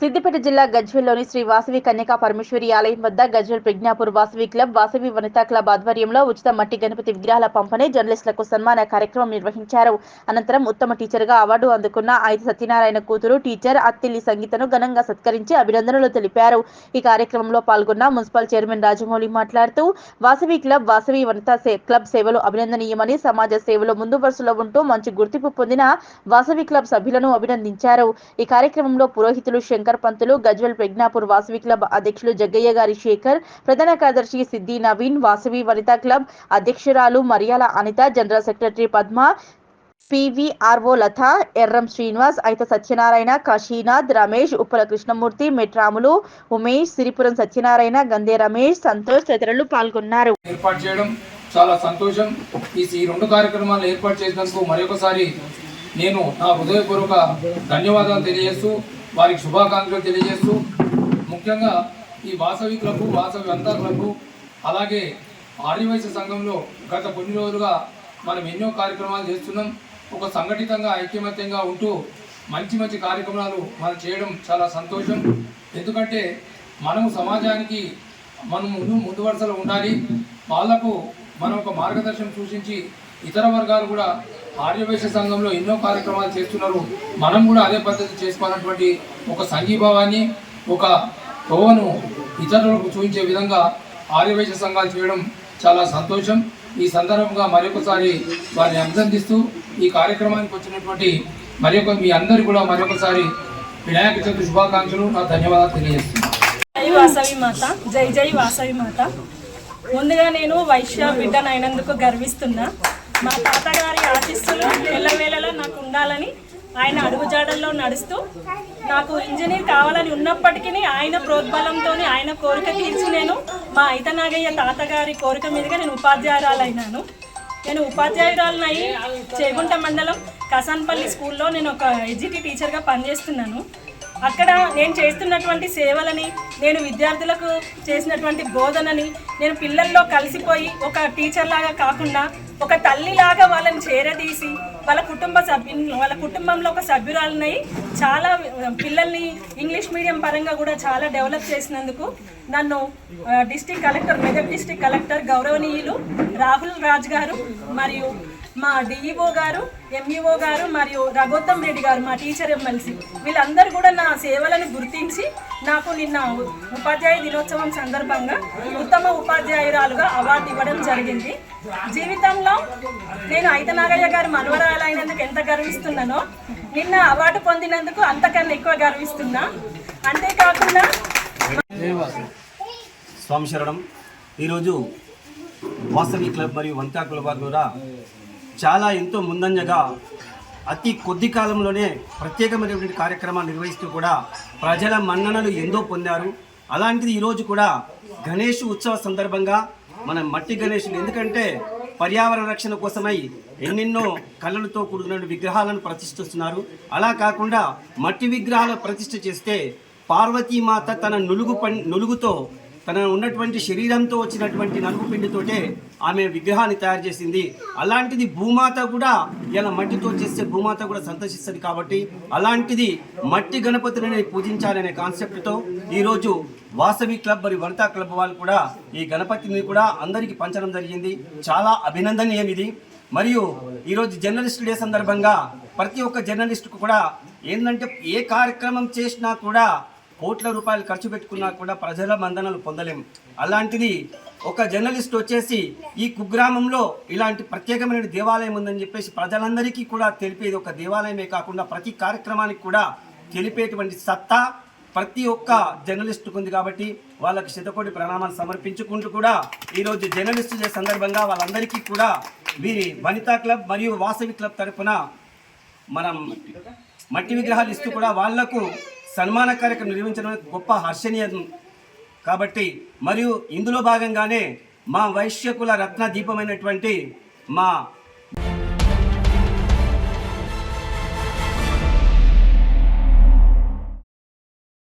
సిద్దిపేట జిల్లా గజ్వేల్లోని శ్రీ వాసవి కన్యకా పరమేశ్వరి ఆలయం వద్ద గజ్వేల్ ప్రజ్ఞాపూర్ వాసవి క్లబ్, వాసవి వనితా క్లబ్ ఆధ్వర్యంలో ఉచిత మట్టి గణపతి విగ్రహాల పంపిణీ, జర్నలిస్టులకు సన్మాన కార్యక్రమం నిర్వహించారు. అనంతరం ఉత్తమ టీచర్గా అవార్డు అందుకున్న ఐదు సత్యనారాయణ కూతురు టీచర్ అత్తిల్లి సంగీతను ఘనంగా సత్కరించి అభినందనలు తెలిపారు. ఈ కార్యక్రమంలో పాల్గొన్న మున్సిపల్ చైర్మన్ రాజమౌళి మాట్లాడుతూ, వాసవి క్లబ్, వాసవి వనితా క్లబ్ సేవలు అభినందనీయమని, సమాజ సేవలో ముందు వరుసలో ఉంటూ మంచి గుర్తింపు పొందిన వాసవి క్లబ్ సభ్యులను అభినందించారు. ఈ కార్యక్రమంలో పురోహితులు శంకర్ పంతులు, గజ్వేల్ ప్రజ్ఞాపూర్ వాసవి క్లబ్ అధ్యక్షులు జగ్గయ్య గారి శేఖర్, ప్రధాన కార్యదర్శి సిద్ది నవీన్, వాసవి వనితా క్లబ్ అధ్యక్షురాలు మరియాల అనిత, జనరల్ సెక్రటరీ పద్మ, పివిఆర్ఓ లత, ఎర్రం శ్రీనివాస్, అయిత సత్యనారాయణ, కాశీనాథ్, రమేష్, ఉప్పల కృష్ణమూర్తి, మెట్రాములు, ఉమేష్, సిరిపురం సత్యనారాయణ, గందే రమేష్, సంతోష్ తదితరులు పాల్గొన్నారు. ఏర్పాటు చేయడం చాలా సంతోషం. ఈ రెండు కార్యక్రమాలు ఏర్పాటు చేసినందుకు మరొకసారి నేను నా హృదయపూర్వక ధన్యవాదాలు తెలియజేస్తూ, వారికి శుభాకాంక్షలు తెలియజేస్తూ, ముఖ్యంగా ఈ వాసవి క్లబ్, వాసవి వనితా క్లబ్, అలాగే ఆర్యవైశ్య సంఘంలో గత కొన్ని రోజులుగా మనం ఎన్నో కార్యక్రమాలు చేస్తున్నాం. ఒక సంఘటితంగా ఐక్యమత్యంగా ఉంటూ మంచి మంచి కార్యక్రమాలు మనం చేయడం చాలా సంతోషం. ఎందుకంటే మనము సమాజానికి మనం ముందు వరుసలో ఉండాలి. వాళ్లకు మనం ఒక మార్గదర్శనం సూచించి ఇతర వర్గాలు కూడా ఆర్యవైశ్య సంఘంలో ఎన్నో కార్యక్రమాలు చేస్తున్నారు, మనం కూడా అదే పద్ధతి చేసుకోవాలన్నటువంటి ఒక సంఘీభావాన్ని, ఒక తోవను ఇతరులకు చూపించే విధంగా ఆర్యవైశ్య సంఘాలు చేయడం చాలా సంతోషం. ఈ సందర్భంగా మరొకసారి వారిని అభినందిస్తూ ఈ కార్యక్రమానికి వచ్చినటువంటి మీ అందరికీ కూడా మరొకసారి వినాయక చవితి శుభాకాంక్షలు, నా ధన్యవాదాలు తెలియజేస్తున్నాను. జై వాసవి మాత, జై జై వాసవి మాత. ముందుగా నేను వైశ్య బిడ్డనైనందుకు గర్విస్తున్నా. మా తాతగారి ఆశీస్సులు ఎల్లవేళలా నాకు ఉండాలని, ఆయన అడుగుజాడల్లో నడుస్తూ నాకు ఇంజనీర్ కావాలని ఉన్నప్పటికీ ఆయన ప్రోద్బలంతో, ఆయన కోరిక తీర్చి నేను మా అయితనాగయ్య తాతగారి కోరిక మీదుగా నేను ఉపాధ్యాయురాలైనాను. నేను ఉపాధ్యాయురాలనై చేగుంట మండలం కసాన్పల్లి స్కూల్లో నేను ఒక ఎడ్జిటి టీచర్గా పనిచేస్తున్నాను. అక్కడ నేను చేస్తున్నటువంటి సేవలని, నేను విద్యార్థులకు చేసినటువంటి బోధనని, నేను పిల్లల్లో కలిసిపోయి ఒక టీచర్ లాగా కాకుండా ఒక తల్లిలాగా వాళ్ళని చేరదీసి వాళ్ళ కుటుంబంలో ఒక సభ్యురాలనై చాలా పిల్లల్ని ఇంగ్లీష్ మీడియం పరంగా కూడా చాలా డెవలప్ చేసినందుకు నన్ను మెదక్ డిస్ట్రిక్ట్ కలెక్టర్ గౌరవనీయులు రాహుల్ రాజ్ గారు, మరియు మా డిఈఓ గారు, ఎంఈఓ గారు, మరియు రఘోత్తం రెడ్డి గారు, మా టీచర్ ఎమ్మెల్సీ, వీళ్ళందరూ కూడా నా సేవలను గుర్తించి నాకు నిన్న ఉపాధ్యాయ దినోత్సవం సందర్భంగా ఉత్తమ ఉపాధ్యాయురాలుగా అవార్డు ఇవ్వడం జరిగింది. జీవితంలో నేను అయితనాగయ్య గారి మనవరాలైనందుకు ఎంత గర్విస్తున్నానో, నిన్న అవార్డు పొందినందుకు అంతకన్నా ఎక్కువ గర్విస్తున్నా. అంతేకాకుండా స్వామి శరణం. ఈరోజు వాసవి క్లబ్ మరియు వనితా క్లబ్ ద్వారా చాలా ఎంతో ముందంజగా అతి కొద్ది కాలంలోనే ప్రత్యేకమైనటువంటి కార్యక్రమాలు నిర్వహిస్తూ కూడా ప్రజల మన్ననలు ఎంతో పొందారు. అలాంటిది ఈరోజు కూడా గణేష్ ఉత్సవ సందర్భంగా మన మట్టి గణేషులు, ఎందుకంటే పర్యావరణ రక్షణ కోసమై ఎన్నెన్నో కళ్ళలతో కూడిన విగ్రహాలను ప్రతిష్ఠిస్తున్నారు. అలా కాకుండా మట్టి విగ్రహాల ప్రతిష్ఠ చేస్తే పార్వతీమాత తన నులుగుతో, తన ఉన్నటువంటి శరీరంతో వచ్చినటువంటి నలుగు పిండితోటే ఆమె విగ్రహాన్ని తయారు చేసింది. అలాంటిది భూమాత కూడా ఇలా మట్టితో చేస్తే భూమాత కూడా సంతోషిస్తుంది. కాబట్టి అలాంటిది మట్టి గణపతులని పూజించాలనే కాన్సెప్ట్తో ఈరోజు వాసవి క్లబ్ మరియు వనితా క్లబ్ వాళ్ళు కూడా ఈ గణపతిని కూడా అందరికీ పంచడం జరిగింది. చాలా అభినందనీయం ఇది. మరియు ఈరోజు జర్నలిస్ట్ డే సందర్భంగా ప్రతి ఒక్క జర్నలిస్టుకు కూడా ఏంటంటే ఏ కార్యక్రమం చేసినా కూడా కోట్ల రూపాయలు ఖర్చు పెట్టుకున్నా కూడా ప్రజల మందనలు పొందలేము. అలాంటిది ఒక జర్నలిస్ట్ వచ్చేసి ఈ కుగ్రామంలో ఇలాంటి ప్రత్యేకమైన దేవాలయం ఉందని చెప్పేసి ప్రజలందరికీ కూడా తెలిపేది ఒక దేవాలయమే కాకుండా ప్రతి కార్యక్రమానికి కూడా తెలిపేటువంటి సత్తా ప్రతి ఒక్క జర్నలిస్టుకు ఉంది. కాబట్టి వాళ్ళకి శతకోటి ప్రణామాలు సమర్పించుకుంటూ కూడా ఈరోజు జర్నలిస్టు డే సందర్భంగా వాళ్ళందరికీ కూడా వీరి వనితా క్లబ్ మరియు వాసవి క్లబ్ తరఫున మనం మట్టి విగ్రహాలు ఇస్తూ కూడా వాళ్లకు సన్మాన కార్యక్రమం నిర్వహించడం గొప్ప హర్షణీయం. కాబట్టి మరియు ఇందులో భాగంగానే మా వైశ్యకుల రత్న దీపమైనటువంటి మా